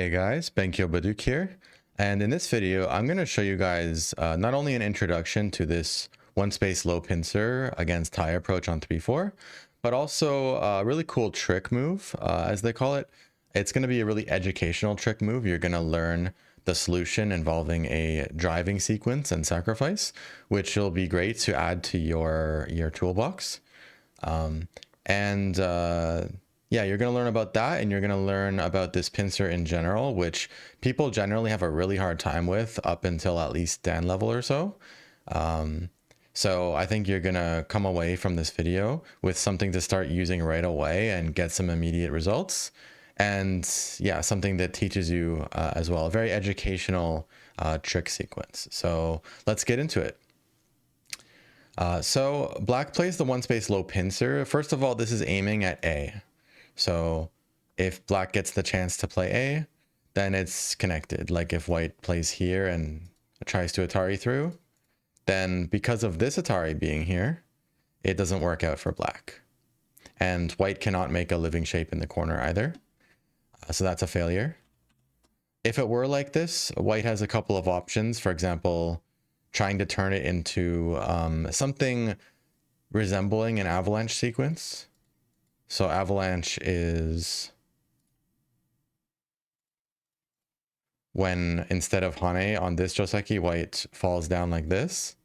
Hey guys, Baduk here, and in this video I'm going to show you guys not only an introduction to this one space low pincer against high approach on 3-4, but also a really cool trick move, as they call it. It's going to be a really educational trick move. You're going to learn the solution involving a driving sequence and sacrifice, which will be great to add to your toolbox. Yeah, you're going to learn about that, and you're going to learn about this pincer in general, which people generally have a really hard time with up until at least Dan level or so. So I think you're going to come away from this video with something to start using right away and get some immediate results. And yeah, something that teaches you as well, a very educational trick sequence. So let's get into it. So black plays the one space low pincer. First of all, this is aiming at A. So if black gets the chance to play A, then it's connected. Like if white plays here and tries to Atari through, then because of this Atari being here, it doesn't work out for black. And white cannot make a living shape in the corner either. So that's a failure. If it were like this, white has a couple of options. For example, trying to turn it into something resembling an avalanche sequence. So avalanche is when instead of Hane on this Joseki, white falls down like this.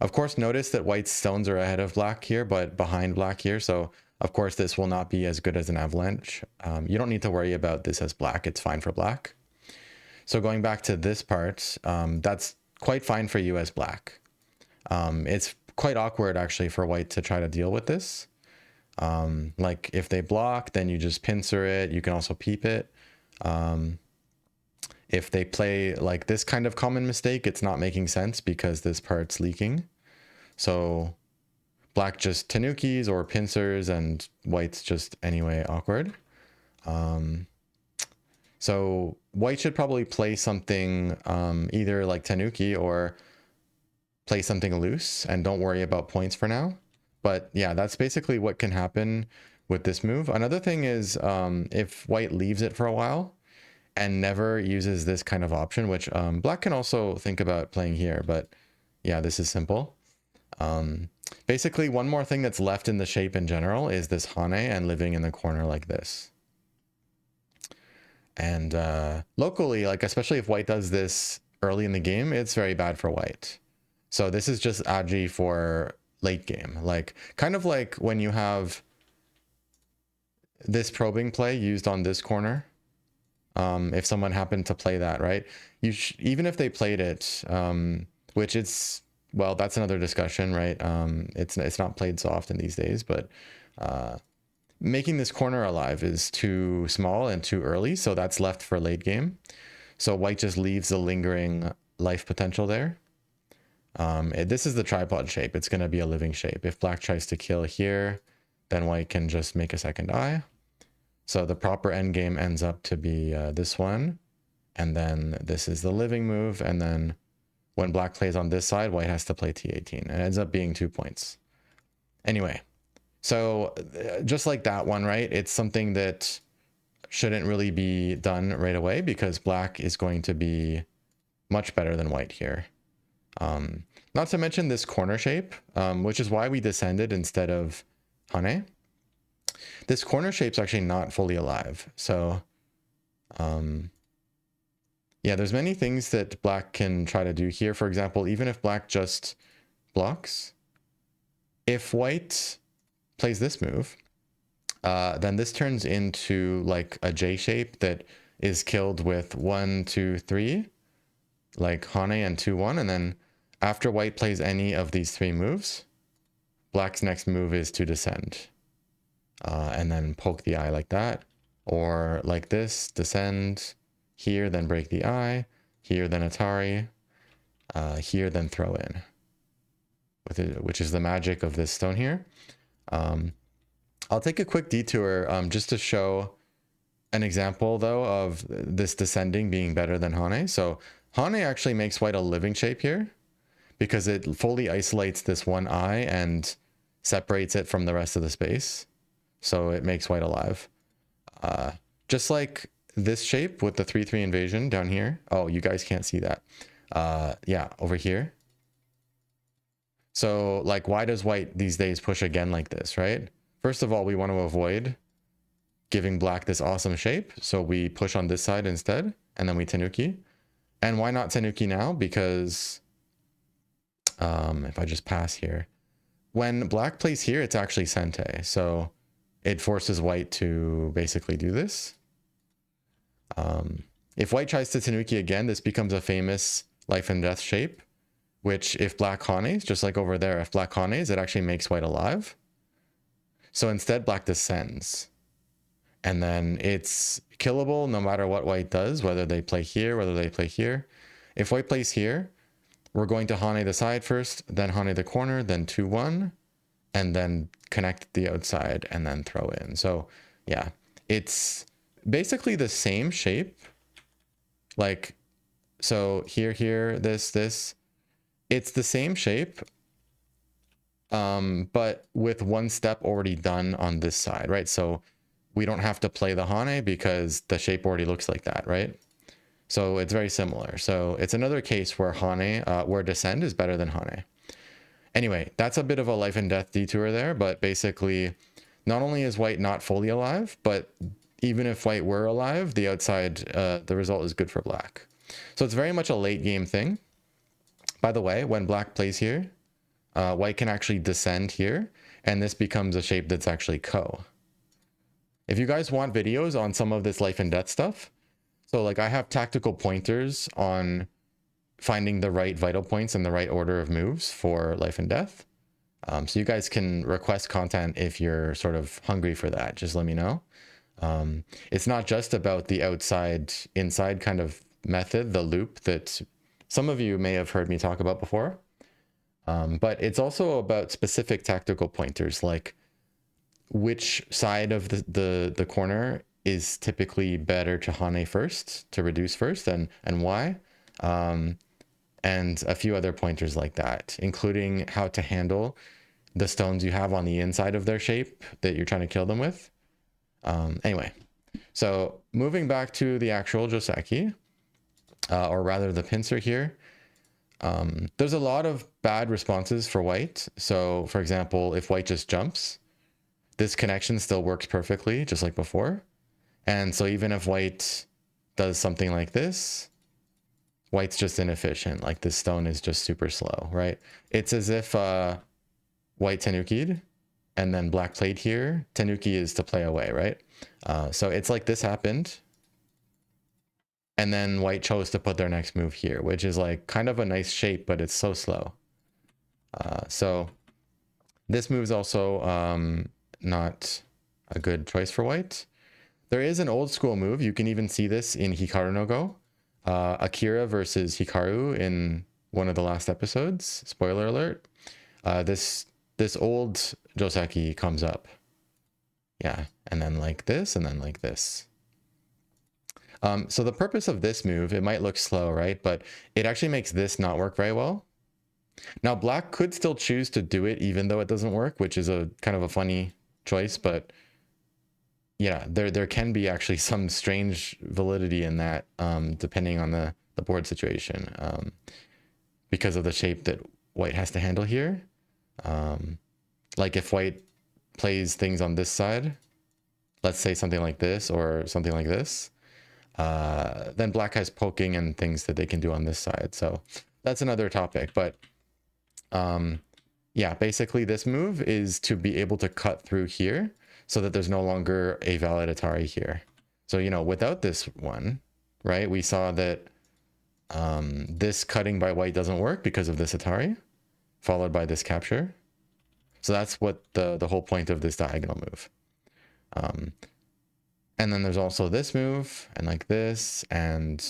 Of course, notice that white's stones are ahead of black here, but behind black here. So of course, this will not be as good as an avalanche. You don't need to worry about this as black. It's fine for black. So going back to this part, that's quite fine for you as black. It's quite awkward actually for white to try to deal with this. Like if they block, then you just pincer it. You can also peep it. If they play like this kind of common mistake, it's not making sense because this part's leaking. So black just tanukis or pincers and white's just anyway awkward. So white should probably play something either like tanuki or play something loose and don't worry about points for now. But yeah, that's basically what can happen with this move. Another thing is if white leaves it for a while and never uses this kind of option, which black can also think about playing here, but yeah, this is simple. Basically, one more thing that's left in the shape in general is this Hane and living in the corner like this. And locally, like especially if white does this early in the game, it's very bad for white. So this is just Aji for late game, like kind of like when you have this probing play used on this corner. If someone happened to play that, right? Even if they played it, which it's, well, that's another discussion, right? It's not played so often these days, but making this corner alive is too small and too early, so that's left for late game. So white just leaves a lingering life potential there. This is the tripod shape. It's going to be a living shape. If black tries to kill here, then white can just make a second eye. So the proper endgame ends up to be this one. And then this is the living move. And then when black plays on this side, white has to play T18. And it ends up being 2 points. Anyway, so just like that one, right? It's something that shouldn't really be done right away because black is going to be much better than white here. Not to mention this corner shape, which is why we descended instead of Hane. This corner shape's actually not fully alive. So, yeah, there's many things that black can try to do here. For example, even if black just blocks, if white plays this move, then this turns into like a J shape that is killed with 1, 2, 3, like Hane and 2, 1, and then after white plays any of these 3 moves, black's next move is to descend. And then poke the eye like that. Or like this, descend, here, then break the eye, here, then Atari, here, then throw in. Which is the magic of this stone here. I'll take a quick detour just to show an example, though, of this descending being better than Hane. So Hane actually makes white a living shape here, because it fully isolates this one eye and separates it from the rest of the space. So it makes white alive. Just like this shape with the 3/3 invasion down here. Oh, you guys can't see that. Yeah, over here. So like, why does white these days push again like this, right? First of all, we want to avoid giving black this awesome shape. So we push on this side instead, and then we tenuki. And why not tenuki now? Because if I just pass here, when black plays here, it's actually sente. So it forces white to basically do this. If white tries to tenuki again, this becomes a famous life and death shape, which if black hanes, just like over there, if black hanes, it actually makes white alive. So instead, black descends. And then it's killable no matter what white does, whether they play here, whether they play here. If white plays here, we're going to hane the side first, then hane the corner, then 2-1, and then connect the outside and then throw in. So yeah, it's basically the same shape. Like, so here, this, it's the same shape, but with one step already done on this side, right? So we don't have to play the hane because the shape already looks like that, right? So it's very similar. So it's another case where where descend is better than hane. Anyway, that's a bit of a life and death detour there, but basically, not only is white not fully alive, but even if white were alive, the outside, the result is good for black. So it's very much a late game thing. By the way, when black plays here, white can actually descend here, and this becomes a shape that's actually ko. If you guys want videos on some of this life and death stuff, so like I have tactical pointers on finding the right vital points and the right order of moves for life and death. So you guys can request content if you're sort of hungry for that. Just let me know. It's not just about the outside inside kind of method, the loop that some of you may have heard me talk about before. But it's also about specific tactical pointers, like which side of the corner is typically better to hane first, to reduce first, and why. And a few other pointers like that, including how to handle the stones you have on the inside of their shape that you're trying to kill them with. Anyway, so moving back to the actual Joseki, or rather the pincer here, there's a lot of bad responses for white. So for example, if white just jumps, this connection still works perfectly, just like before. And so even if white does something like this, white's just inefficient. Like this stone is just super slow, right? It's as if white tenuki'd and then black played here. Tenuki is to play away, right? So it's like this happened. And then white chose to put their next move here, which is like kind of a nice shape, but it's so slow. So this move is also not a good choice for white. There is an old school move. You can even see this in Hikaru no Go. Akira versus Hikaru in one of the last episodes. Spoiler alert. This old Joseki comes up. Yeah, and then like this, and then like this. So the purpose of this move, it might look slow, right? But it actually makes this not work very well. Now, black could still choose to do it even though it doesn't work, which is a kind of a funny choice, but yeah, there can be actually some strange validity in that, depending on the board situation, because of the shape that white has to handle here. Like if white plays things on this side, let's say something like this or something like this, then black has poking and things that they can do on this side. So that's another topic, but yeah, basically this move is to be able to cut through here so that there's no longer a valid Atari here. So, you know, without this one, right, we saw that this cutting by white doesn't work because of this Atari, followed by this capture. So that's what the whole point of this diagonal move. And then there's also this move, and like this, and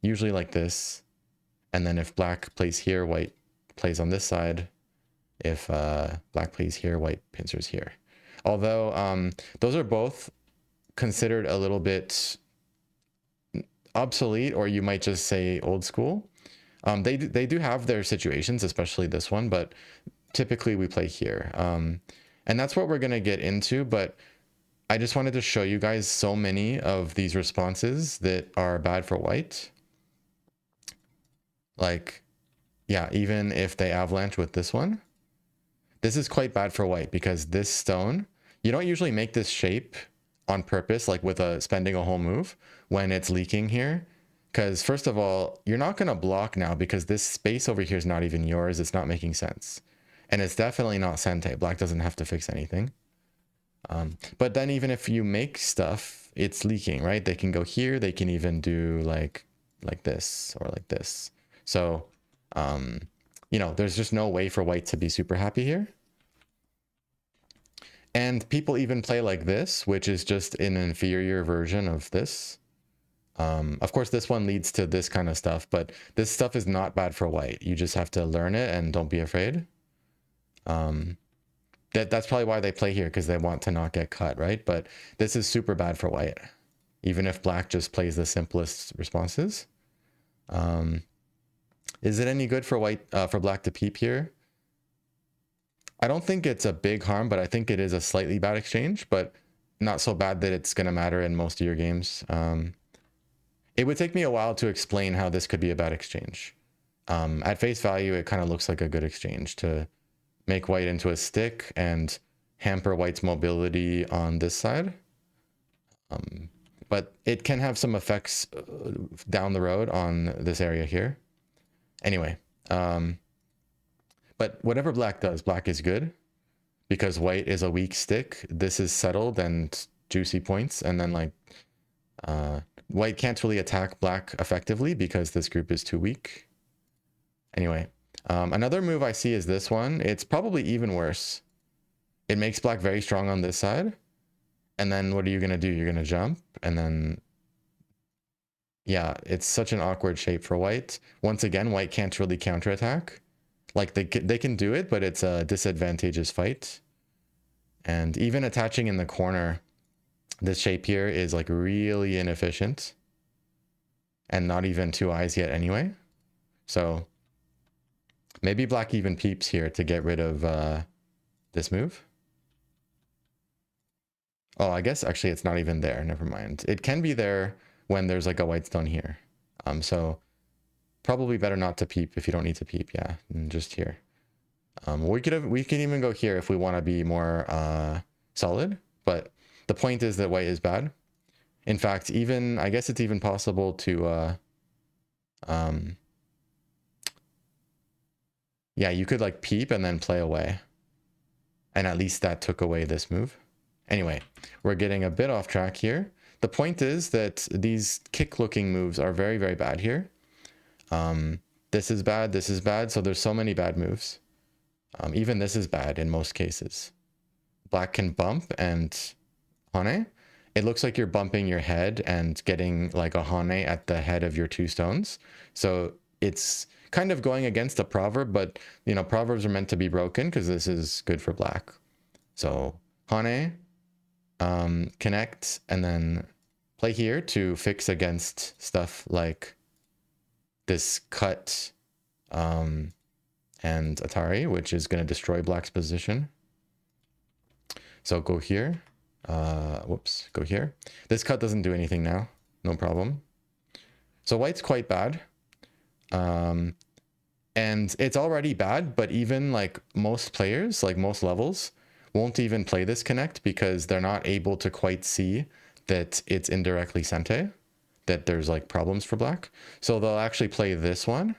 usually like this. And then if black plays here, white plays on this side. If black plays here, white pincers here. Although those are both considered a little bit obsolete, or you might just say old school. They do have their situations, especially this one, but typically we play here. And that's what we're going to get into. But I just wanted to show you guys so many of these responses that are bad for white. Like, yeah, even if they avalanche with this one, this is quite bad for white because this stone, you don't usually make this shape on purpose, like with spending a whole move when it's leaking here. Because first of all, you're not going to block now because this space over here is not even yours. It's not making sense. And it's definitely not Sente. Black doesn't have to fix anything. But then even if you make stuff, it's leaking, right? They can go here. They can even do like this or like this. So, you know, there's just no way for white to be super happy here. And people even play like this, which is just an inferior version of this. Of course, this one leads to this kind of stuff, but this stuff is not bad for white. You just have to learn it and don't be afraid. That's probably why they play here, because they want to not get cut, right? But this is super bad for white, even if black just plays the simplest responses. Is it any good for white, for black to peep here? I don't think it's a big harm, but I think it is a slightly bad exchange, but not so bad that it's going to matter in most of your games. It would take me a while to explain how this could be a bad exchange. At face value, it kind of looks like a good exchange to make white into a stick and hamper white's mobility on this side. But it can have some effects down the road on this area here. Anyway, but whatever black does, black is good because white is a weak stick. This is settled and juicy points. And then like white can't really attack black effectively because this group is too weak. Anyway, another move I see is this one. It's probably even worse. It makes black very strong on this side. And then what are you going to do? You're going to jump and then... Yeah, it's such an awkward shape for white. Once again, white can't really counterattack. Like they can do it, but it's a disadvantageous fight. And even attaching in the corner, this shape here is like really inefficient. And not even 2 eyes yet anyway. So maybe black even peeps here to get rid of this move. Oh, I guess actually it's not even there. Never mind. It can be there when there's like a white stone here. So probably better not to peep if you don't need to peep. Yeah, and just here. We can even go here if we want to be more solid. But the point is that white is bad. In fact, even I guess it's even possible to yeah, you could like peep and then play away. And at least that took away this move. Anyway, we're getting a bit off track here. The point is that these kick-looking moves are very, very bad here. This is bad, this is bad, so there's so many bad moves. Even this is bad in most cases. Black can bump and hane. It looks like you're bumping your head and getting like a hane at the head of your 2 stones. So it's kind of going against a proverb, but you know, proverbs are meant to be broken because this is good for black. So hane, connect, and then play here to fix against stuff like this cut and Atari, which is going to destroy black's position. So go here. Whoops, go here. This cut doesn't do anything now. No problem. So white's quite bad. And it's already bad, but even like most players, like most levels, won't even play this connect because they're not able to quite see that it's indirectly Sente, that there's like problems for black. So they'll actually play this one,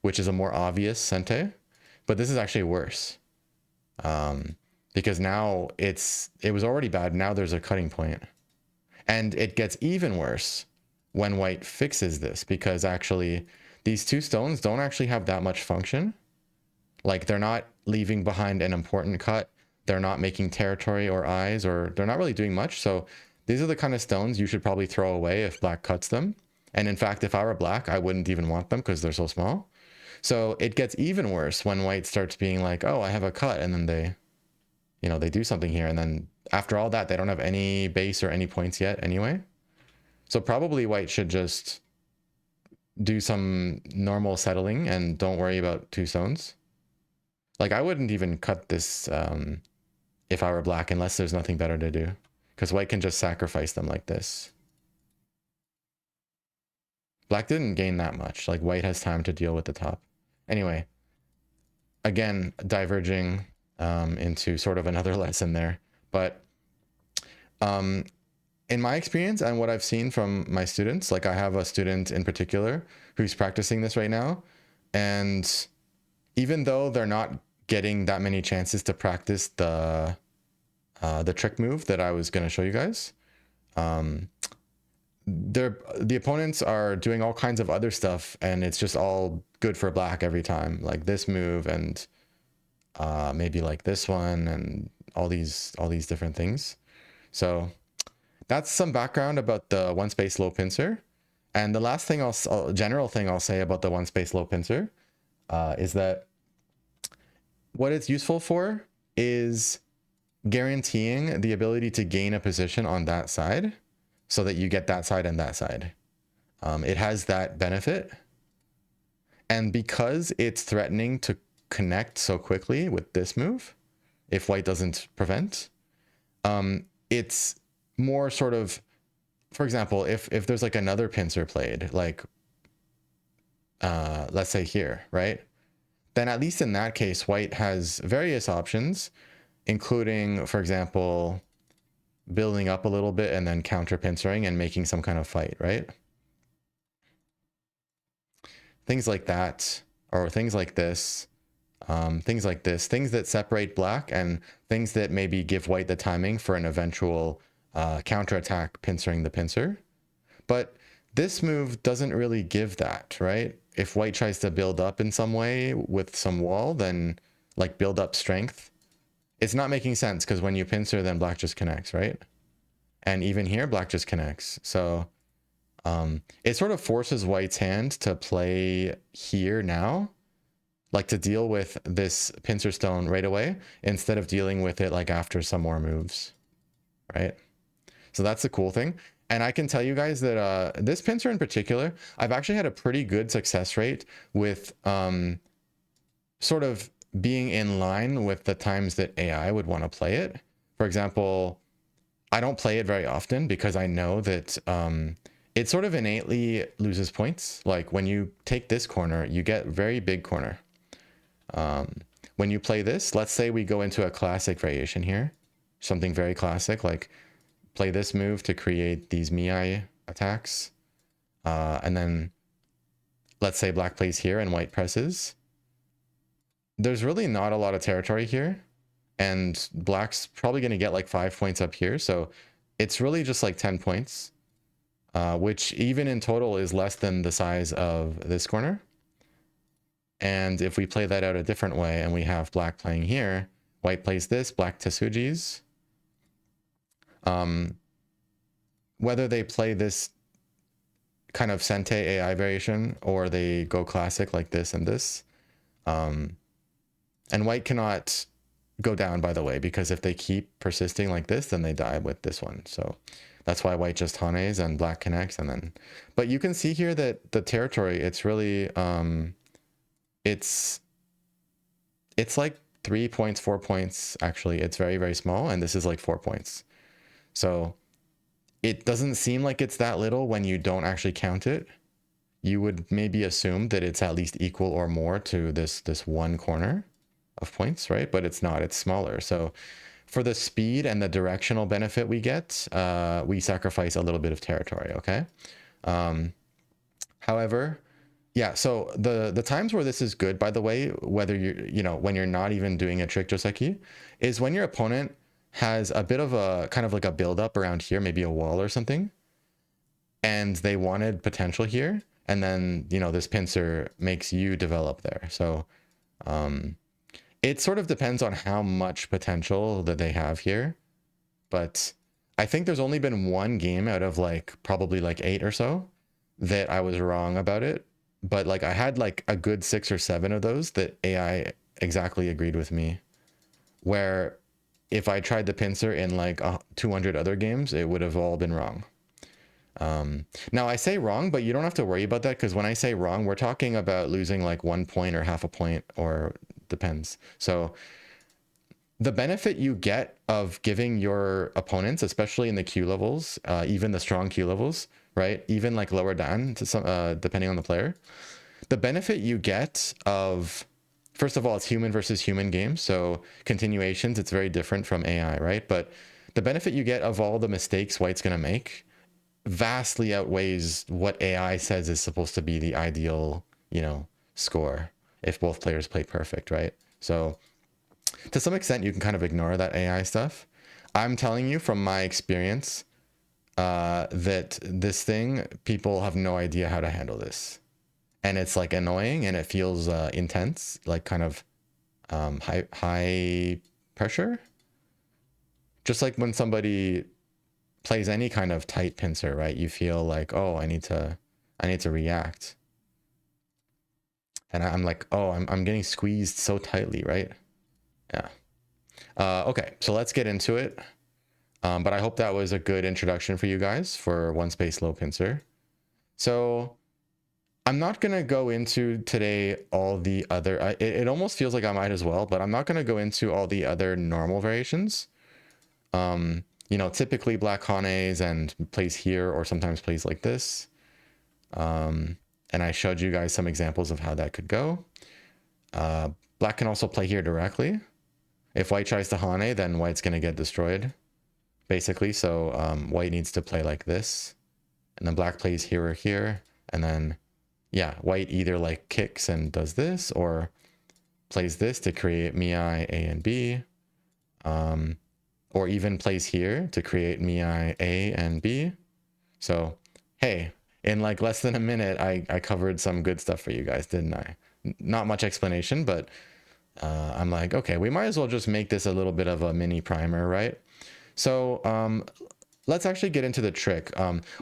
which is a more obvious Sente, but this is actually worse. Because now it was already bad. Now there's a cutting point. And it gets even worse when white fixes this because actually these 2 stones don't actually have that much function. Like they're not leaving behind an important cut. They're not making territory or eyes, or they're not really doing much. So these are the kind of stones you should probably throw away if black cuts them. And in fact, if I were black, I wouldn't even want them because they're so small. So it gets even worse when white starts being like, oh, I have a cut. And then they, you know, they do something here. And then after all that, they don't have any base or any points yet anyway. So probably white should just do some normal settling and don't worry about 2 stones. Like I wouldn't even cut this if I were black unless there's nothing better to do. because white can just sacrifice them like this. Black didn't gain that much. Like white has time to deal with the top. Anyway, again, diverging into sort of another lesson there. But in my experience and what I've seen from my students, like I have a student in particular who's practicing this right now. And even though they're not getting that many chances to practice the trick move that I was going to show you guys, the opponents are doing all kinds of other stuff, and it's just all good for black every time, like this move and maybe like this one and all these different things. So that's some background about the one space low pincer. And the last thing general thing I'll say about the one space low pincer is that what it's useful for is guaranteeing the ability to gain a position on that side so that you get that side and that side. It has that benefit. And because it's threatening to connect so quickly with this move, if white doesn't prevent, it's more sort of, for example, if there's like another pincer played, like let's say here, right? Then at least in that case, white has various options, including, for example, building up a little bit and then counter pincering and making some kind of fight, right? Things like that, or things like this, things that separate black, and things that maybe give white the timing for an eventual counterattack pincering the pincer. But this move doesn't really give that, right? If white tries to build up in some way with some wall, then like build up strength, it's not making sense, because when you pincer, then black just connects, right? And even here, black just connects. So it sort of forces white's hand to play here now, like to deal with this pincer stone right away, instead of dealing with it like after some more moves, right? So that's the cool thing. And I can tell you guys that this pincer in particular, I've actually had a pretty good success rate with sort of being in line with the times that AI would want to play it. For example, I don't play it very often because I know that it sort of innately loses points. Like when you take this corner, you get very big corner. When you play this, let's say we go into a classic variation here, something very classic, like play this move to create these Miai attacks. And then let's say black plays here and white presses. There's really not a lot of territory here, and black's probably going to get like 5 points up here. So it's really just like 10 points, which even in total is less than the size of this corner. And if we play that out a different way and we have black playing here, white plays this, black Tesujis. Whether they play this kind of Sente AI variation or they go classic like this and this, and white cannot go down, by the way, because if they keep persisting like this, then they die with this one. So that's why white just Hanes and black connects. And then, but you can see here that the territory, it's really, it's like 3 points, 4 points. Actually, it's very, very small. And this is like 4 points. So it doesn't seem like it's that little when you don't actually count it. You would maybe assume that it's at least equal or more to this one corner of points, right? But it's not, it's smaller. So for the speed and the directional benefit we get, we sacrifice a little bit of territory, okay? However, yeah, so the times where this is good, by the way, whether when you're not even doing a trick Joseki, is when your opponent has a bit of a kind of like a buildup around here, maybe a wall or something, and they wanted potential here, and then, this pincer makes you develop there. So it sort of depends on how much potential that they have here. But I think there's only been one game out of probably 8 or so that I was wrong about it. But I had a good 6 or 7 of those that AI exactly agreed with me. Where if I tried the pincer in 200 other games, it would have all been wrong. Now I say wrong, but you don't have to worry about that, because when I say wrong, we're talking about losing 1 point or half a point, or depends. So the benefit you get of giving your opponents, especially in the Q levels, even the strong Q levels, right? Even like lower down to some, depending on the player, the benefit you get of, first of all, it's human versus human games. So continuations, it's very different from AI, right? But the benefit you get of all the mistakes White's going to make vastly outweighs what AI says is supposed to be the ideal, you know, score if both players play perfect, right? So to some extent, you can kind of ignore that AI stuff. I'm telling you from my experience that this thing, people have no idea how to handle this. And it's like annoying and it feels intense, like kind of high pressure. Just like when somebody plays any kind of tight pincer, right? You feel like, oh, I need to react. And I'm like, oh, I'm getting squeezed so tightly, right? Yeah. Okay, so let's get into it. But I hope that was a good introduction for you guys for one space low pincer. So I'm not going to go into today all the other, it almost feels like I might as well, but I'm not going to go into all the other normal variations. You know, typically black Hanes and plays here or sometimes plays like this. And I showed you guys some examples of how that could go. Black can also play here directly. If white tries to Hane, then white's going to get destroyed, basically. So white needs to play like this. And then black plays here or here. And then, yeah, white either like kicks and does this or plays this to create Miai A and B. Or even plays here to create Miai A and B. So, hey, in like less than a minute, I covered some good stuff for you guys, didn't I? Not much explanation, but I'm like, okay, we might as well just make this a little bit of a mini primer, right? So let's actually get into the trick.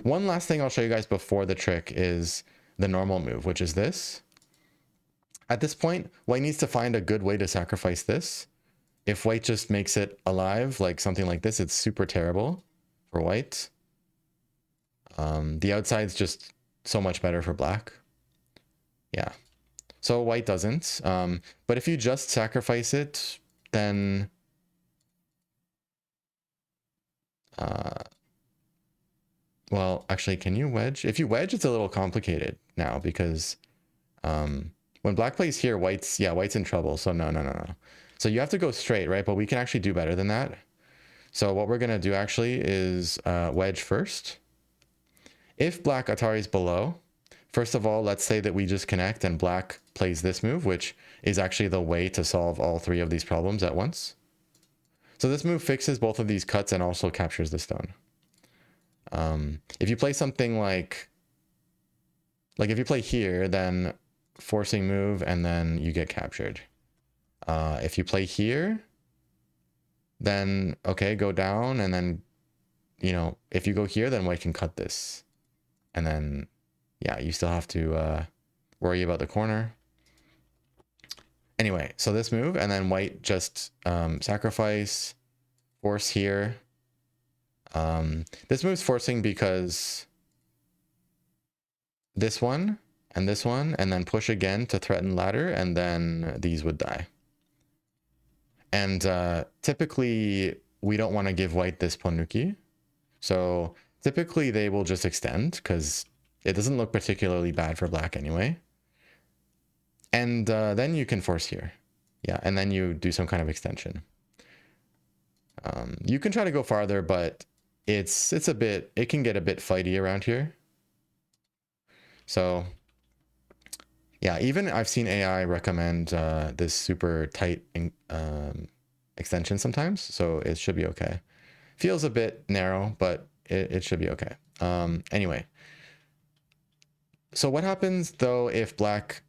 One last thing I'll show you guys before the trick is the normal move, which is this. At this point, white needs to find a good way to sacrifice this. If white just makes it alive, like something like this, it's super terrible for white. The outside's just so much better for black. Yeah. So white doesn't. But if you just sacrifice it, then well, actually, can you wedge? If you wedge, it's a little complicated now because when black plays here, white's in trouble. So no. So you have to go straight, right? But we can actually do better than that. So what we're gonna do actually is wedge first. If black Atari's below, first of all, let's say that we just connect and black plays this move, which is actually the way to solve all three of these problems at once. So this move fixes both of these cuts and also captures the stone. If you play something like if you play here, then forcing move and then you get captured. If you play here, then okay, go down and then, you know, if you go here, then white can cut this. And then, yeah, you still have to worry about the corner. Anyway, so this move, and then white just sacrifice, force here. This move's forcing because this one, and then push again to threaten ladder, and then these would die. And typically, we don't want to give white this Ponuki. So typically, they will just extend because it doesn't look particularly bad for black anyway. And then you can force here. Yeah, and then you do some kind of extension. You can try to go farther, but it can get a bit fighty around here. So yeah, even I've seen AI recommend this super tight extension sometimes, so it should be okay. Feels a bit narrow, but it should be okay. Anyway, so what happens though if black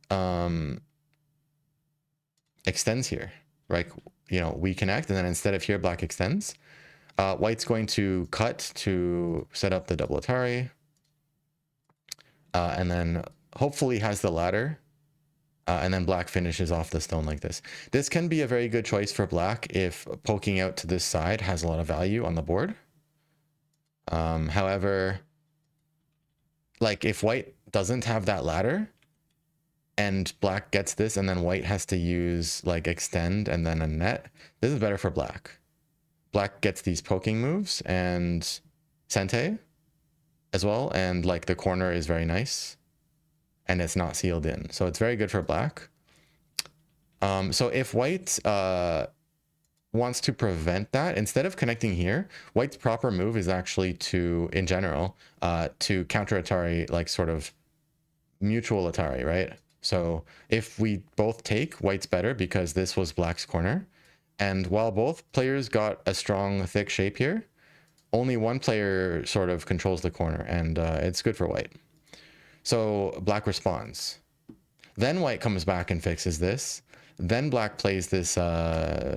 extends here, right? You know, we connect, and then instead of here, black extends. White's going to cut to set up the double Atari, and then hopefully has the ladder, and then black finishes off the stone like this. This can be a very good choice for black if poking out to this side has a lot of value on the board. However, like if white doesn't have that ladder, and black gets this, and then white has to use like extend and then a net. This is better for black. Black gets these poking moves and sente as well, and like the corner is very nice and it's not sealed in, so it's very good for black. So if white wants to prevent that, instead of connecting here, white's proper move is actually to, in general, to counter Atari, like sort of mutual Atari, right? So if we both take, white's better because this was black's corner. And while both players got a strong, thick shape here, only one player sort of controls the corner, and it's good for white. So black responds. Then white comes back and fixes this. Then black plays this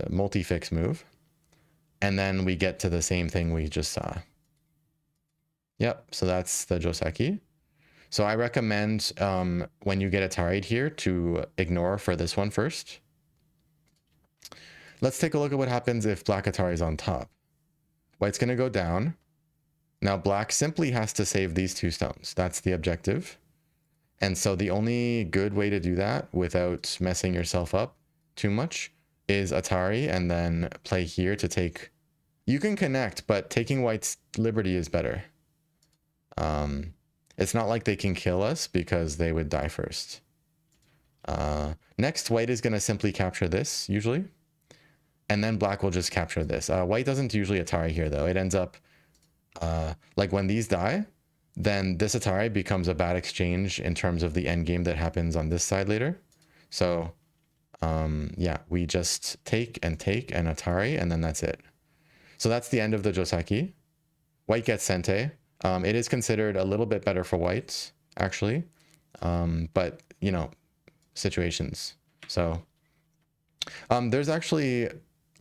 multi-fix move. And then we get to the same thing we just saw. Yep, so that's the Joseki. So I recommend when you get Atari'd here to ignore for this one first. Let's take a look at what happens if black Atari is on top. White's going to go down. Now black simply has to save these two stones. That's the objective. And so the only good way to do that without messing yourself up too much is Atari and then play here to take... You can connect, but taking white's liberty is better. It's not like they can kill us because they would die first. Next, white is going to simply capture this, usually. And then black will just capture this. White doesn't usually Atari here, though. It ends up... like when these die, then this Atari becomes a bad exchange in terms of the end game that happens on this side later. So, yeah, we just take and Atari, and then that's it. So that's the end of the Joseki. White gets sente. It is considered a little bit better for white, actually. But, you know, situations. So, there's actually,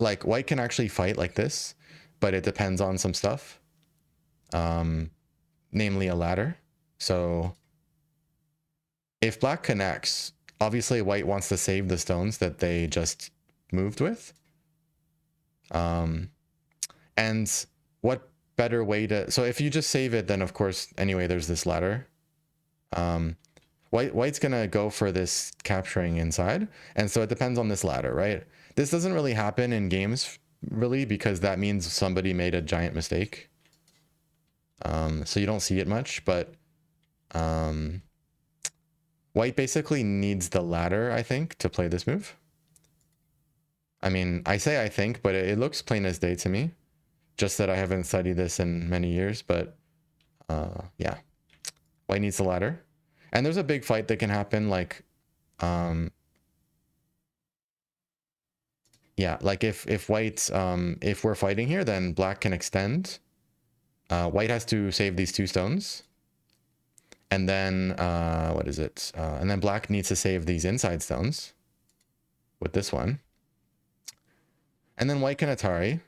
like, white can actually fight like this, but it depends on some stuff. Namely a ladder. So if black connects, obviously white wants to save the stones that they just moved with. And what better way to... So if you just save it, then of course, anyway, there's this ladder. White's going to go for this capturing inside. And so it depends on this ladder, right? This doesn't really happen in games, really, because that means somebody made a giant mistake. So you don't see it much, but white basically needs the ladder, I think, to play this move. I mean, I say I think, but it looks plain as day to me. Just that I haven't studied this in many years, but yeah. White needs the ladder. And there's a big fight that can happen, like... yeah, like if white... if we're fighting here, then black can extend... white has to save these two stones. And then, what is it? And then black needs to save these inside stones with this one. And then white can Atari.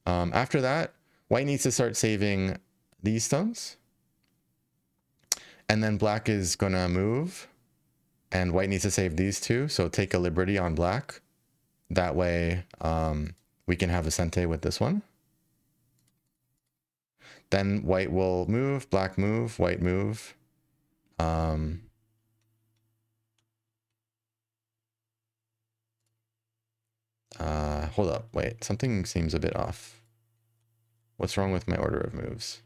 After that, white needs to start saving these stones. And then black is going to move. And white needs to save these two. So take a liberty on black. That way, we can have a sente with this one. Then white will move, black move, white move. Hold up, wait, something seems a bit off. What's wrong with my order of moves?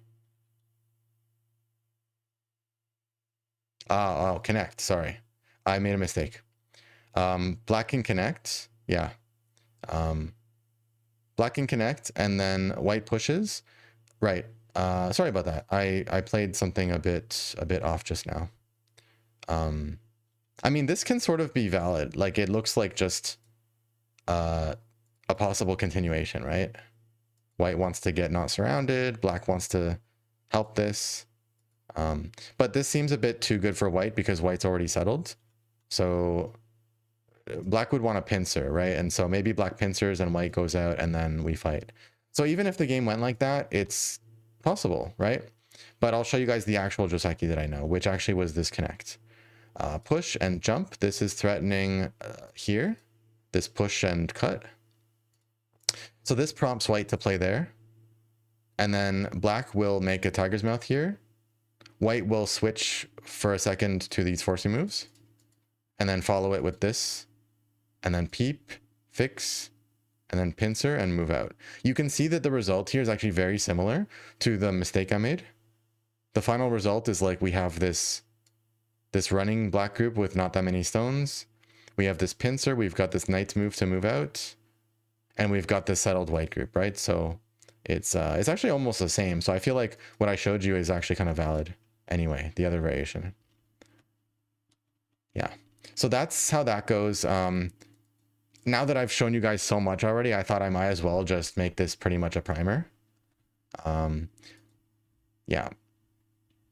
Oh, connect, sorry. I made a mistake. Black can connect, yeah. Black can connect, and then white pushes. Right. Sorry about that. I played something a bit off just now. I mean, this can sort of be valid. Like, it looks like just a possible continuation, right? White wants to get not surrounded. Black wants to help this. But this seems a bit too good for white because white's already settled. So black would want a pincer, right? And so maybe black pincers and white goes out and then we fight. So even if the game went like that, it's possible, right? But I'll show you guys the actual Joseki that I know, which actually was this connect. Push and jump. This is threatening here. This push and cut. So this prompts white to play there. And then black will make a tiger's mouth here. White will switch for a second to these forcing moves. and then follow it with this, and then peep, fix, and then pincer and move out. You can see that the result here is actually very similar to the mistake I made. The final result is like we have this running black group with not that many stones. We have this pincer, we've got this knight's move to move out, and we've got this settled white group, right? So it's actually almost the same. So I feel like what I showed you is actually kind of valid anyway, the other variation. Yeah, so that's how that goes. Now that I've shown you guys so much already, I thought I might as well just make this pretty much a primer. Yeah.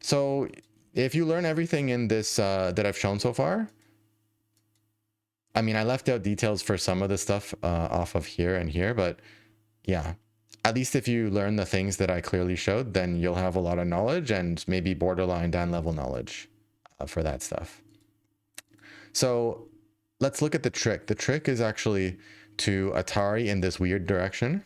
So if you learn everything in this that I've shown so far, I mean, I left out details for some of the stuff off of here and here, but yeah, at least if you learn the things that I clearly showed, then you'll have a lot of knowledge and maybe borderline down level knowledge for that stuff. So let's look at the trick. The trick is actually to Atari in this weird direction.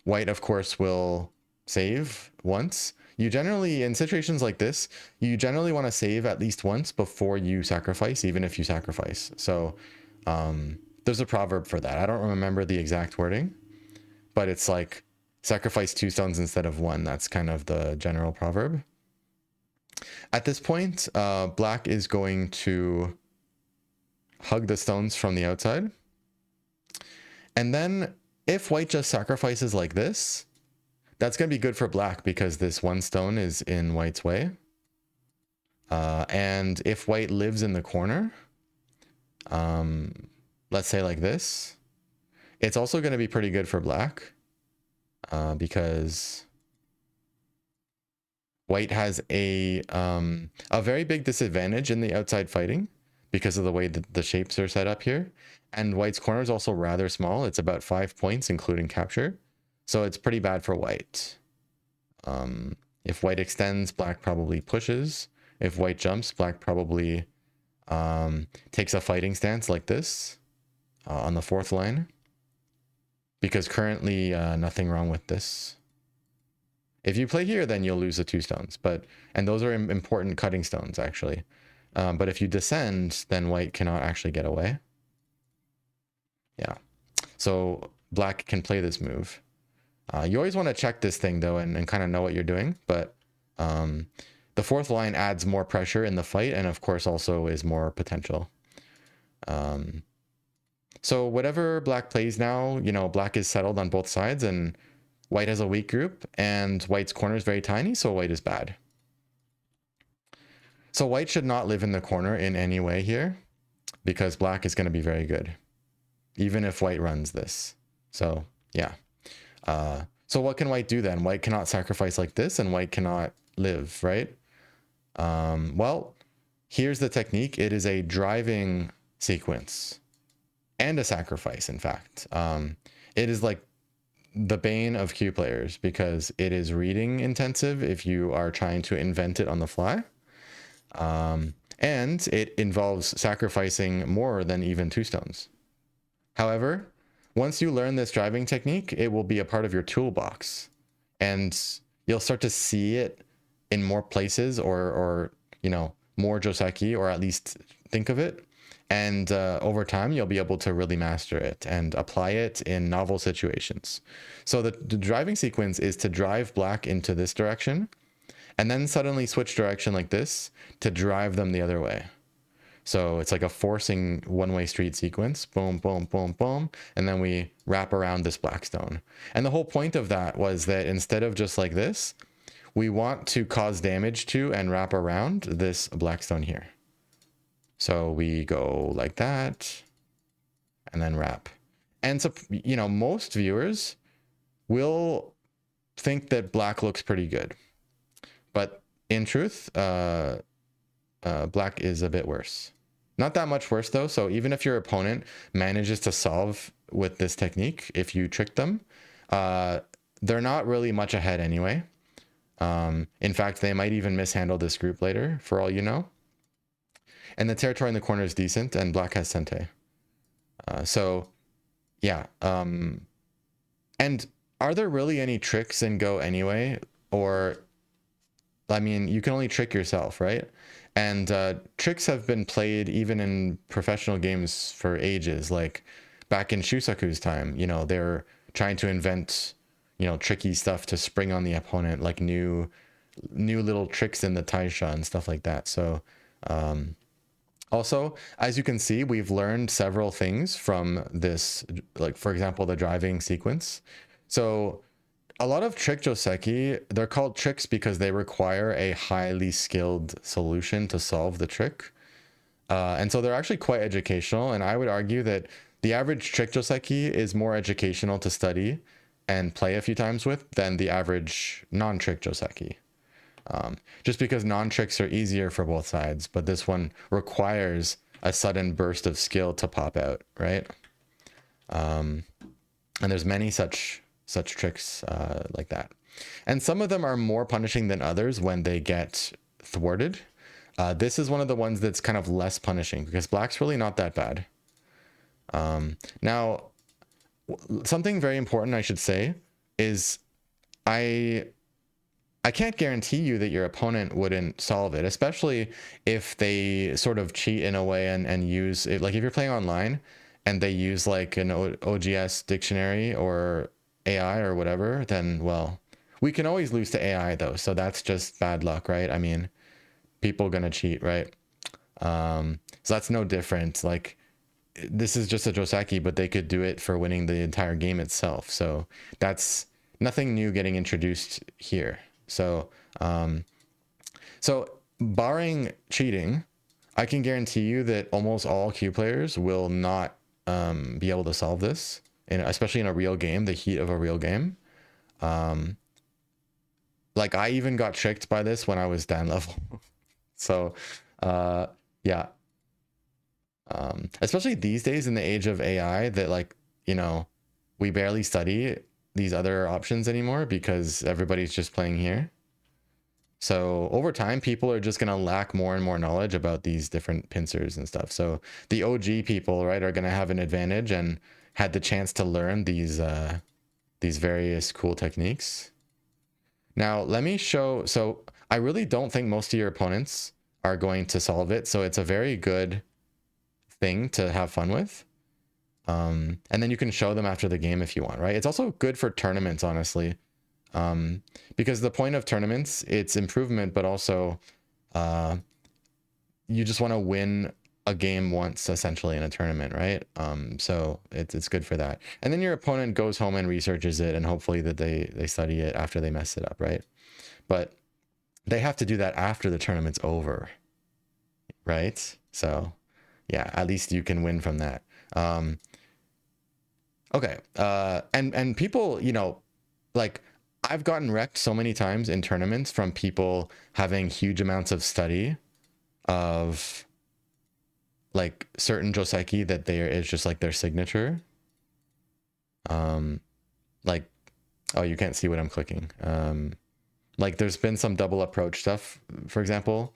White, of course, will save once. You generally, in situations like this, you generally want to save at least once before you sacrifice, even if you sacrifice. So there's a proverb for that. I don't remember the exact wording, but it's like sacrifice 2 stones instead of 1. That's kind of the general proverb. At this point, black is going to hug the stones from the outside. And then if white just sacrifices like this, that's going to be good for black because this 1 stone is in white's way. And if white lives in the corner, let's say like this, it's also going to be pretty good for black because white has a very big disadvantage in the outside fighting because of the way that the shapes are set up here. And white's corner is also rather small. It's about 5 points, including capture. So it's pretty bad for white. If white extends, black probably pushes. If white jumps, black probably takes a fighting stance like this on the 4th line. Because currently nothing wrong with this. If you play here, then you'll lose the 2 stones. And those are important cutting stones, actually. But if you descend, then white cannot actually get away. Yeah. So black can play this move. You always want to check this thing, though, and kind of know what you're doing. But the 4th line adds more pressure in the fight and, of course, also is more potential. So whatever black plays now, you know, black is settled on both sides and white has a weak group and white's corner is very tiny, so white is bad. So white should not live in the corner in any way here because black is going to be very good, even if white runs this. So, yeah. So what can white do then? White cannot sacrifice like this and white cannot live, right? Well, here's the technique. It is a driving sequence and a sacrifice, in fact. It is like the bane of Q players because it is reading intensive if you are trying to invent it on the fly. And it involves sacrificing more than even 2 stones. However, once you learn this driving technique, it will be a part of your toolbox and you'll start to see it in more places or you know, more Joseki, or at least think of it. And over time, you'll be able to really master it and apply it in novel situations. So the driving sequence is to drive black into this direction and then suddenly switch direction like this to drive them the other way. So it's like a forcing one-way street sequence, boom, boom, boom, boom, and then we wrap around this black stone. And the whole point of that was that instead of just like this, we want to cause damage to and wrap around this black stone here. So we go like that and then wrap. And so, you know, most viewers will think that black looks pretty good. But in truth, black is a bit worse. Not that much worse, though. So even if your opponent manages to solve with this technique, if you trick them, they're not really much ahead anyway. In fact, they might even mishandle this group later, for all you know. And the territory in the corner is decent, and black has Sente. So, yeah. And are there really any tricks in Go anyway? Or I mean, you can only trick yourself, right? And tricks have been played even in professional games for ages. Like back in Shusaku's time, you know, they're trying to invent, you know, tricky stuff to spring on the opponent, like new little tricks in the taisha and stuff like that. So also, as you can see, we've learned several things from this, like for example, the driving sequence. So a lot of trick Joseki, they're called tricks because they require a highly skilled solution to solve the trick. And so they're actually quite educational. And I would argue that the average trick Joseki is more educational to study and play a few times with than the average non-trick Joseki. Just because non-tricks are easier for both sides, but this one requires a sudden burst of skill to pop out, right? And there's many such tricks like that. And some of them are more punishing than others when they get thwarted. This is one of the ones that's kind of less punishing because black's really not that bad. Now, something very important I should say is I can't guarantee you that your opponent wouldn't solve it, especially if they sort of cheat in a way and use it. Like if you're playing online and they use like an OGS dictionary or AI or whatever, then well, we can always lose to AI though. So that's just bad luck, right? I mean, people gonna cheat, right? So that's no different. Like this is just a Joseki, but they could do it for winning the entire game itself. So that's nothing new getting introduced here. So, so barring cheating, I can guarantee you that almost all Q players will not be able to solve this, especially in a real game, the heat of a real game. Like I even got tricked by this when I was down level. So, yeah. Especially these days in the age of AI that like, you know, we barely study these other options anymore because everybody's just playing here. So over time, people are just going to lack more and more knowledge about these different pincers and stuff. So the OG people, right, are going to have an advantage and had the chance to learn these various cool techniques. Now, let me show. So I really don't think most of your opponents are going to solve it. So it's a very good thing to have fun with. And then you can show them after the game if you want, right? It's also good for tournaments, honestly. Because the point of tournaments, it's improvement, but also you just want to win a game once essentially in a tournament, right? So it's good for that. And then your opponent goes home and researches it and hopefully that they study it after they mess it up, right? But they have to do that after the tournament's over, right? So yeah, at least you can win from that. Okay. And people, you know, like I've gotten wrecked so many times in tournaments from people having huge amounts of study of like certain Joseki that there is just like their signature. Like, oh, you can't see what I'm clicking. Like there's been some double approach stuff, for example,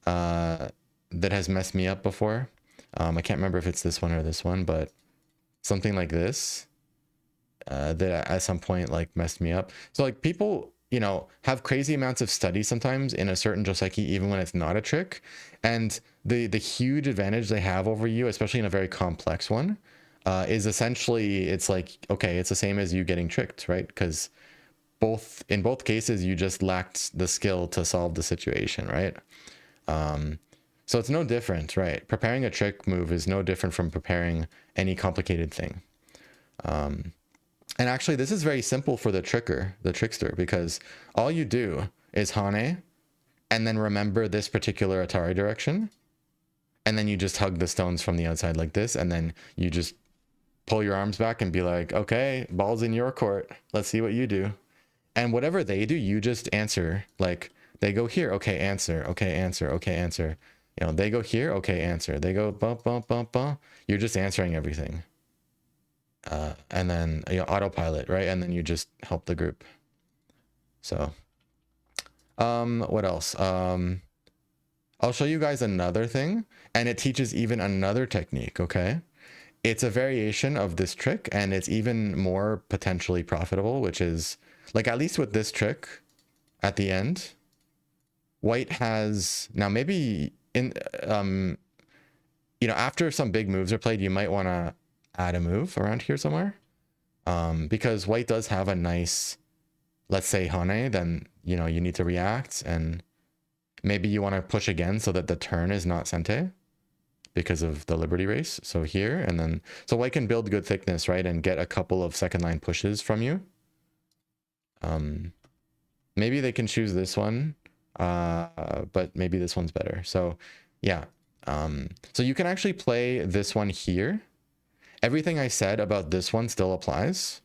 that has messed me up before. I can't remember if it's this one or this one, but something like this that at some point like messed me up. So like people, you know, have crazy amounts of study sometimes in a certain Joseki, even when it's not a trick. And the huge advantage they have over you, especially in a very complex one, is essentially it's like, okay, it's the same as you getting tricked, right? Because in both cases, you just lacked the skill to solve the situation, right? So it's no different, right? Preparing a trick move is no different from preparing any complicated thing. And actually, this is very simple for the trickster, because all you do is Hane, and then remember this particular Atari direction, and then you just hug the stones from the outside like this, and then you just pull your arms back and be like, okay, ball's in your court. Let's see what you do. And whatever they do, you just answer. Like, they go here, okay, answer, okay, answer, okay, answer. You know, they go here, okay, answer. They go bump, bump, bump, bump. You're just answering everything. And then you know, autopilot, right? And then you just help the group. So, what else? I'll show you guys another thing, and it teaches even another technique, okay? It's a variation of this trick, and it's even more potentially profitable, which is, like, at least with this trick at the end, white has now maybe in after some big moves are played, you might want to add a move around here somewhere, because white does have a nice, let's say Hane, then you need to react, and maybe you want to push again so that the turn is not Sente because of the Liberty Race. So here, and then so white can build good thickness, right, and get a couple of second line pushes from you. Maybe they can choose this one, but maybe this one's better. So yeah, so you can actually play this one here. Everything I said about this one still applies,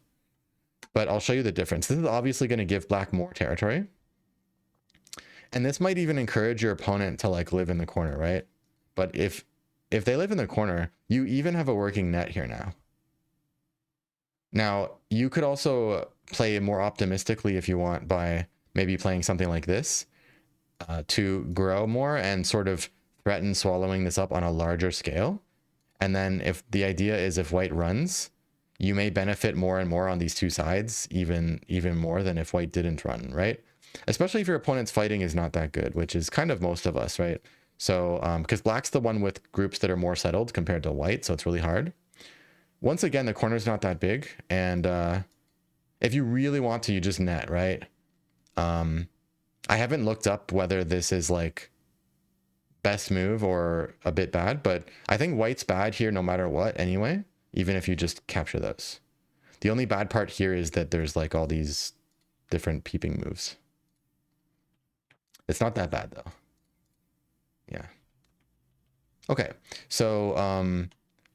but I'll show you the difference. This is obviously going to give black more territory, and this might even encourage your opponent to like live in the corner, right? But if they live in the corner, you even have a working net here now. Now, you could also play more optimistically if you want by maybe playing something like this to grow more and sort of threaten swallowing this up on a larger scale. And then if the idea is if white runs, you may benefit more and more on these two sides, even more than if white didn't run, right? Especially if your opponent's fighting is not that good, which is kind of most of us, right? So because black's the one with groups that are more settled compared to white, so it's really hard. Once again, the corner's not that big, and if you really want to, you just net, right? I haven't looked up whether this is like best move or a bit bad, but I think white's bad here no matter what anyway, even if you just capture those. The only bad part here is that there's like all these different peeping moves. It's not that bad though. Yeah. Okay, so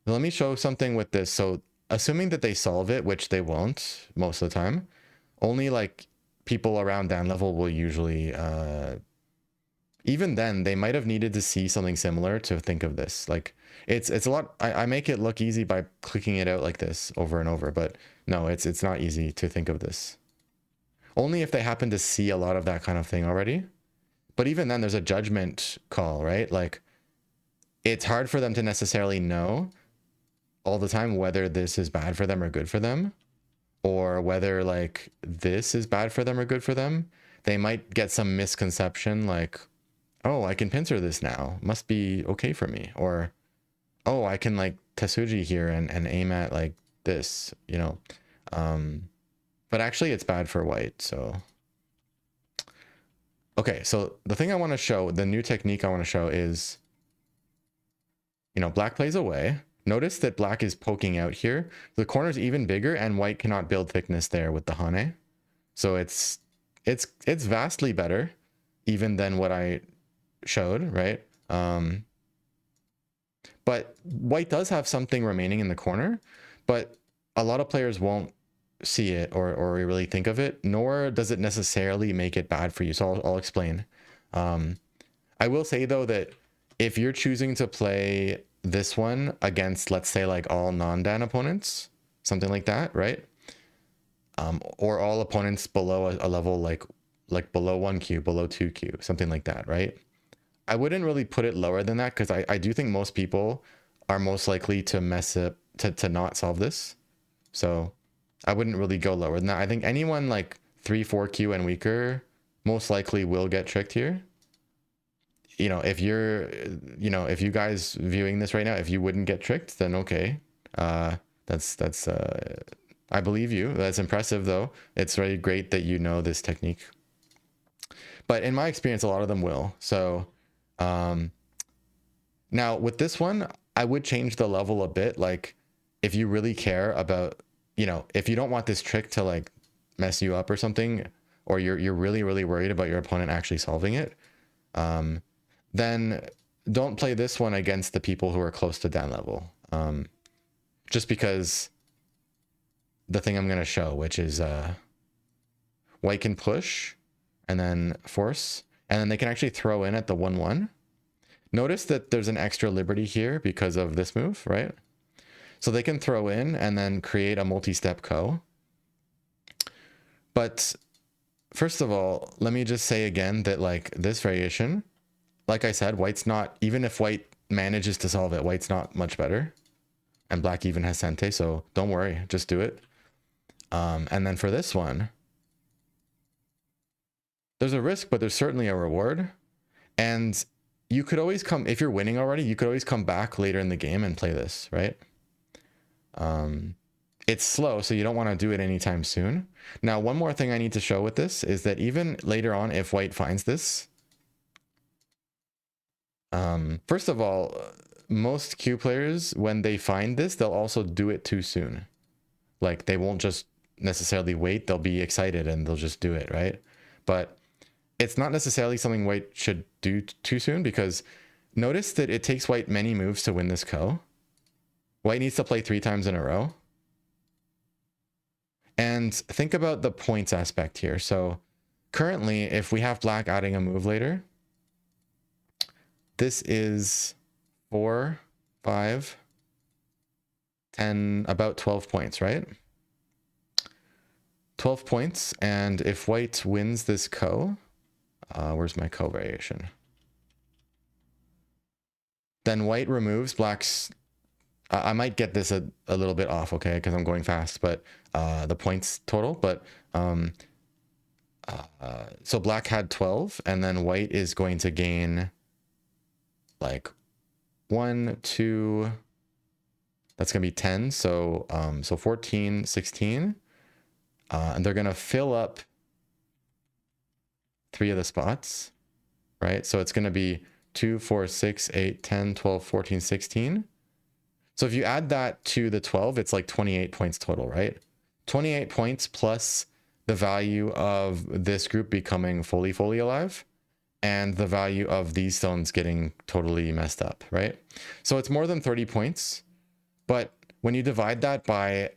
let me show something with this. So assuming that they solve it, which they won't most of the time, only like people around down level will usually, even then they might have needed to see something similar to think of this. Like it's a lot, I make it look easy by clicking it out like this over and over, but no, it's not easy to think of this. Only if they happen to see a lot of that kind of thing already. But even then there's a judgment call, right? Like it's hard for them to necessarily know all the time whether this is bad for them or good for them, or whether like this is bad for them or good for them. They might get some misconception like, oh, I can pincer this now, must be okay for me, or oh, I can like Tesuji here and aim at like this, but actually it's bad for white. So okay, so the thing I want to show, the new technique I want to show is, black plays away. Notice that black is poking out here. The corner's even bigger, and white cannot build thickness there with the Hane. So it's vastly better even than what I showed, right? But white does have something remaining in the corner, but a lot of players won't see it or really think of it, nor does it necessarily make it bad for you. So I'll explain. I will say though that if you're choosing to play this one against, let's say, like all non-Dan opponents, something like that, right? Or all opponents below a level like below 1Q, below 2Q, something like that, right? I wouldn't really put it lower than that, because I do think most people are most likely to mess up, to not solve this. So I wouldn't really go lower than that. I think anyone like 3-4Q and weaker most likely will get tricked here. If you're, if you guys viewing this right now, if you wouldn't get tricked, then okay. That's I believe you. That's impressive though. It's really great that you know this technique. But in my experience, a lot of them will. So now with this one, I would change the level a bit. Like if you really care about, if you don't want this trick to like mess you up or something, or you're really, really worried about your opponent actually solving it, then don't play this one against the people who are close to down level. Just because the thing I'm going to show, which is white can push and then force, and then they can actually throw in at the 1-1. Notice that there's an extra liberty here because of this move, right? So they can throw in and then create a multi-step ko. But first of all, let me just say again that like this variation, like I said, white's not, even if white manages to solve it, white's not much better. And black even has Sente, so don't worry, just do it. And then for this one, there's a risk, but there's certainly a reward. And you could always come, if you're winning already, you could always come back later in the game and play this, right? It's slow, so you don't want to do it anytime soon. Now, one more thing I need to show with this is that even later on, if white finds this, first of all, most Q players, when they find this, they'll also do it too soon. Like, they won't just necessarily wait, they'll be excited and they'll just do it, right? But it's not necessarily something white should do too soon, because notice that it takes white many moves to win this ko. White needs to play 3 times in a row. And think about the points aspect here. So currently, if we have black adding a move later, this is 4, 5, 10, about 12 points, right? 12 points. And if white wins this ko, where's my ko variation? Then white removes black's, I might get this a little bit off, okay, because I'm going fast, but the points total. But so black had 12, and then white is going to gain like 1, 2, that's going to be 10. So, so 14, 16, and they're going to fill up 3 of the spots, right? So it's going to be 2, 4, 6, 8, 10, 12, 14, 16. So if you add that to the 12, it's like 28 points total, right? 28 points plus the value of this group becoming fully alive, and the value of these stones getting totally messed up, right? So it's more than 30 points, but when you divide that by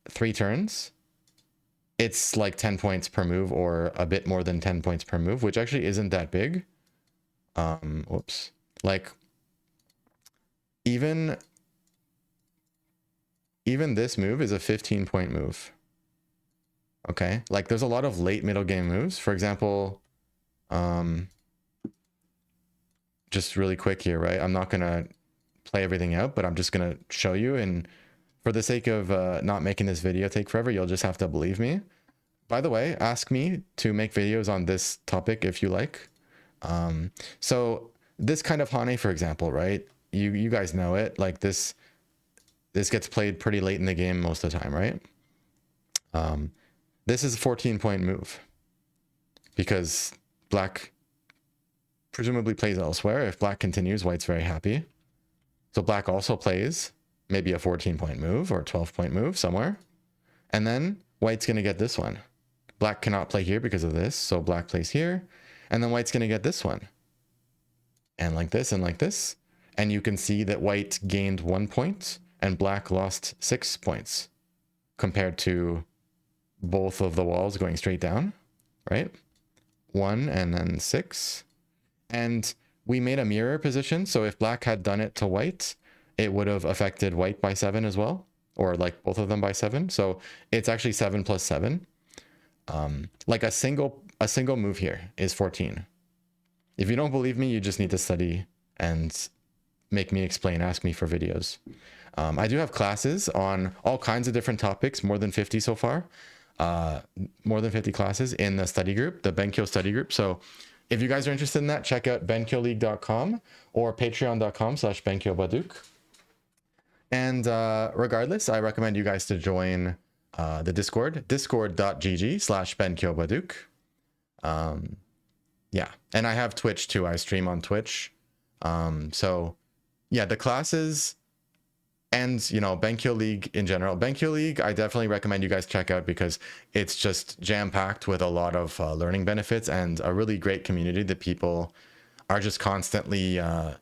3 turns, it's like 10 points per move, or a bit more than 10 points per move, which actually isn't that big. Whoops. Like, even this move is a 15-point move. Okay, like there's a lot of late middle game moves. For example, just really quick here, right? I'm not gonna play everything out, but I'm just gonna show you, and for the sake of not making this video take forever, you'll just have to believe me. By the way, ask me to make videos on this topic if you like. So this kind of Hane, for example, right? You guys know it. Like this gets played pretty late in the game most of the time, right? This is a 14-point move because black presumably plays elsewhere. If black continues, white's very happy. So black also plays maybe a 14-point move or a 12-point move somewhere. And then white's going to get this one. Black cannot play here because of this. So black plays here. And then white's going to get this one. And like this and like this. And you can see that white gained 1 point and black lost 6 points compared to both of the walls going straight down, right? 1 and then 6. And we made a mirror position. So if black had done it to white, it would have affected white by 7 as well, or like both of them by 7. So it's actually 7 plus 7. Like a single move here is 14. If you don't believe me, you just need to study and make me explain, ask me for videos. I do have classes on all kinds of different topics, more than 50 so far, more than 50 classes in the study group, the Benkyo study group. So if you guys are interested in that, check out benkyoleague.com or patreon.com/benkyobaduk. And regardless, I recommend you guys to join the Discord, discord.gg/benkyobaduk. Yeah, and I have Twitch too. I stream on Twitch. So yeah, the classes and, you know, Benkyo League in general. Benkyo League, I definitely recommend you guys check out because it's just jam-packed with a lot of learning benefits and a really great community that people are just constantly,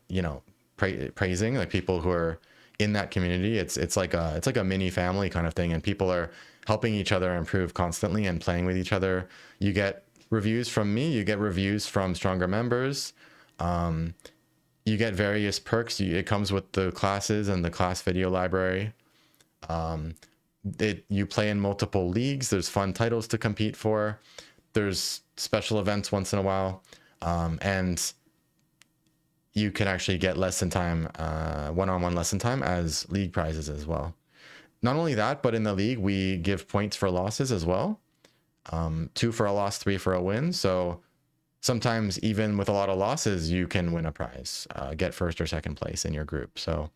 you know, praising. Like people who are in that community, it's like a mini family kind of thing, and people are helping each other improve constantly and playing with each other. You get reviews from me, you get reviews from stronger members. You get various perks. It comes with the classes and the class video library. You play in multiple leagues. There's fun titles to compete for. There's special events once in a while. And you can actually get lesson time, one-on-one lesson time as league prizes as well. Not only that, but in the league, we give points for losses as well. 2 for a loss, 3 for a win. So sometimes even with a lot of losses, you can win a prize, get first or second place in your group. So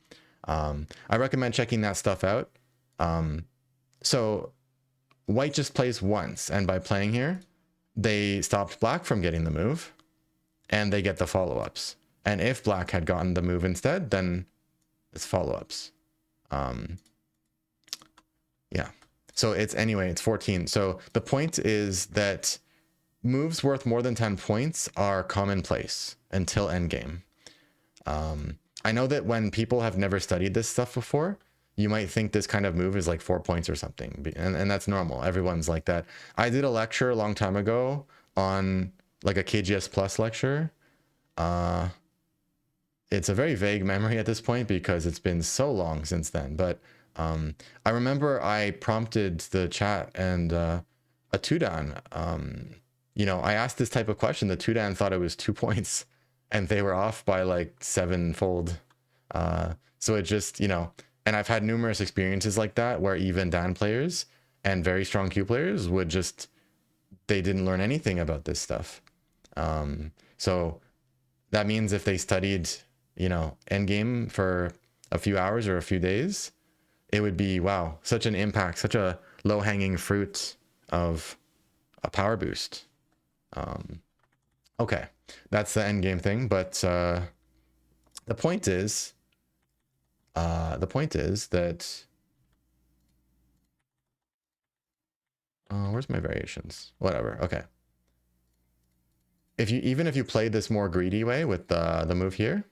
I recommend checking that stuff out. So white just plays once, and by playing here, they stopped black from getting the move, and they get the follow-ups. And if black had gotten the move instead, then it's follow-ups. Yeah. So it's 14. So the point is that moves worth more than 10 points are commonplace until endgame. I know that when people have never studied this stuff before, you might think this kind of move is like 4 points or something. And that's normal. Everyone's like that. I did a lecture a long time ago on like a KGS Plus lecture. It's a very vague memory at this point because it's been so long since then. But I remember I prompted the chat and a Tudan, you know, I asked this type of question. The Tudan thought it was 2 points and they were off by like 7-fold. So it just, you know, and I've had numerous experiences like that where even Dan players and very strong Q players would just, they didn't learn anything about this stuff. So that means if they studied, you know, endgame for a few hours or a few days, it would be, wow, such an impact, such a low-hanging fruit of a power boost. Okay, that's the endgame thing, but the point is that where's my variations? Whatever. Okay. Even if you play this more greedy way with the move here,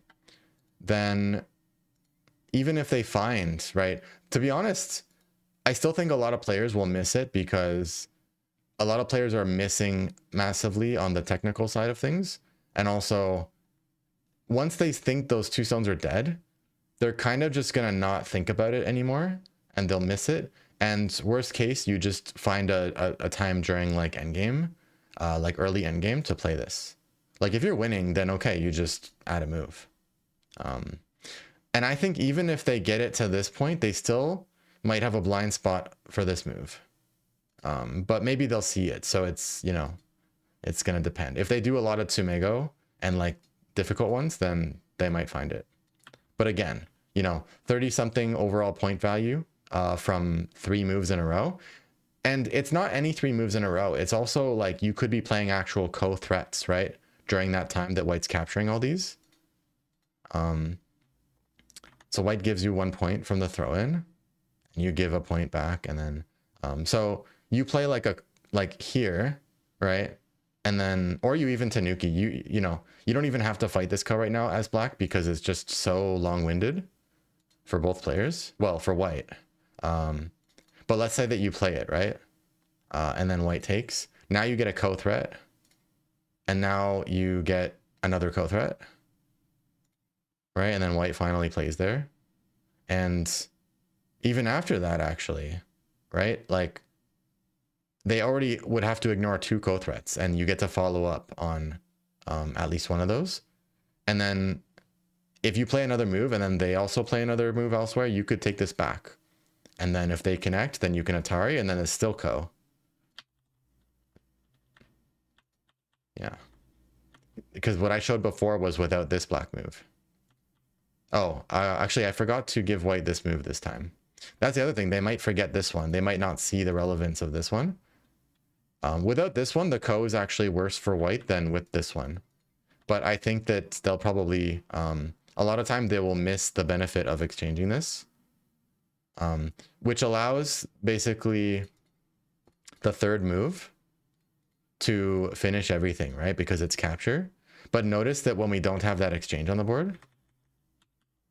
then even if they find, right, to be honest, I still think a lot of players will miss it because a lot of players are missing massively on the technical side of things. And also, once they think those 2 stones are dead, they're kind of just gonna not think about it anymore and they'll miss it. And worst case, you just find a time during like endgame, like early endgame to play this. Like if you're winning, then okay, you just add a move. And I think even if they get it to this point, they still might have a blind spot for this move. But maybe they'll see it. So it's, you know, it's going to depend. If they do a lot of Tsumego and like difficult ones, then they might find it. But again, you know, 30 something overall point value from 3 moves in a row. And it's not any 3 moves in a row. It's also like you could be playing actual co-threats, right? During that time that white's capturing all these. So white gives you 1 point from the throw-in. And you give a point back. And then, so you play like here, right? And then, or you even Tanuki, you know, you don't even have to fight this ko right now as black because it's just so long-winded for both players. Well, for white. But let's say that you play it, right? And then white takes. Now you get a co-threat. And now you get another co-threat. Right? And then white finally plays there. And even after that, actually, right? Like, they already would have to ignore 2 co-threats, and you get to follow up on at least one of those. And then if you play another move and then they also play another move elsewhere, you could take this back. And then if they connect, then you can Atari, and then it's still ko. Yeah. Because what I showed before was without this black move. Oh, actually, I forgot to give white this move this time. That's the other thing. They might forget this one. They might not see the relevance of this one. Without this one, the ko is actually worse for white than with this one. But I think that they'll probably, a lot of time they will miss the benefit of exchanging this. Which allows basically the third move to finish everything, right? Because it's capture. But notice that when we don't have that exchange on the board,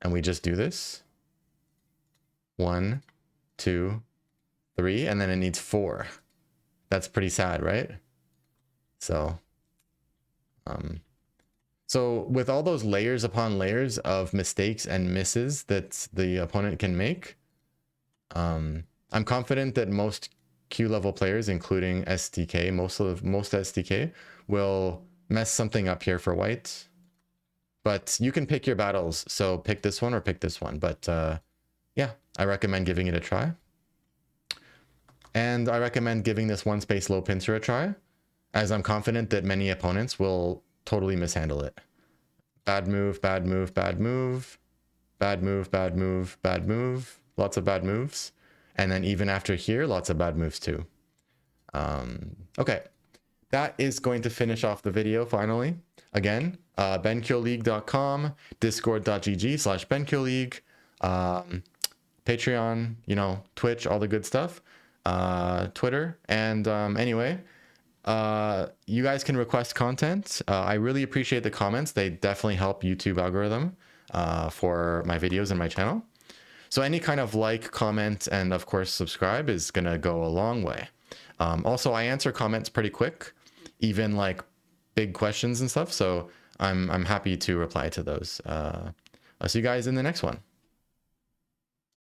and we just do this, 1, 2, 3, and then it needs 4. That's pretty sad, right? So, so with all those layers upon layers of mistakes and misses that the opponent can make, I'm confident that most Q level players, including SDK, most SDK, will mess something up here for white. But you can pick your battles, so pick this one or pick this one. But yeah, I recommend giving it a try. And I recommend giving this 1 space low pincer a try. as I'm confident that many opponents will totally mishandle it. Bad move, bad move, bad move, bad move, bad move, bad move, lots of bad moves. And then even after here, lots of bad moves too. Okay, that is going to finish off the video finally. Again, benkyoleague.com, discord.gg/benkyoleague, Patreon, you know, Twitch, all the good stuff, Twitter. And anyway, you guys can request content. I really appreciate the comments. They definitely help YouTube algorithm for my videos and my channel. So any kind of like, comment, and of course subscribe is gonna go a long way. Also, I answer comments pretty quick, even like big questions and stuff. So I'm happy to reply to those. I'll see you guys in the next one.